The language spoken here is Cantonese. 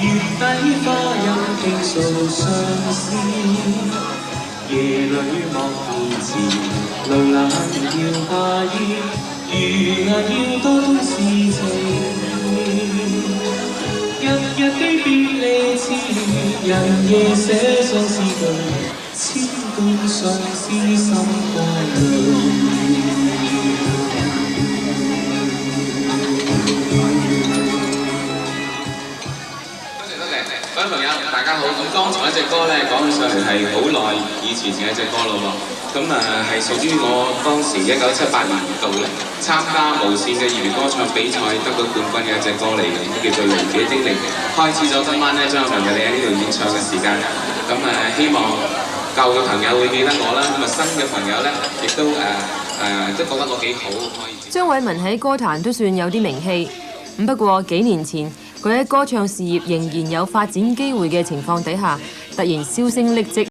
月底花音傾訴相思，夜裏莫言詞，路冷要下衣，如牙要多通是情。日日的別離詞，人夜寫相思句，千般相思心肝裏。各位朋友，大家好。咁剛才一隻歌咧講起上嚟係好耐以前嘅一隻歌咯喎。咁係屬於我當時1978年度咧參加無線嘅業餘歌唱比賽得到冠軍嘅一隻歌嚟嘅，叫做《凝結的精靈》。開始咗今晚咧張學友你喺呢度演唱嘅時間。咁希望舊嘅朋友會記得我啦。咁新嘅朋友咧亦都覺得我幾好。可以。張偉文喺歌壇都算有啲名氣。不過幾年前，佢喺歌唱事業仍然有發展機會嘅情況底下，突然銷聲匿跡。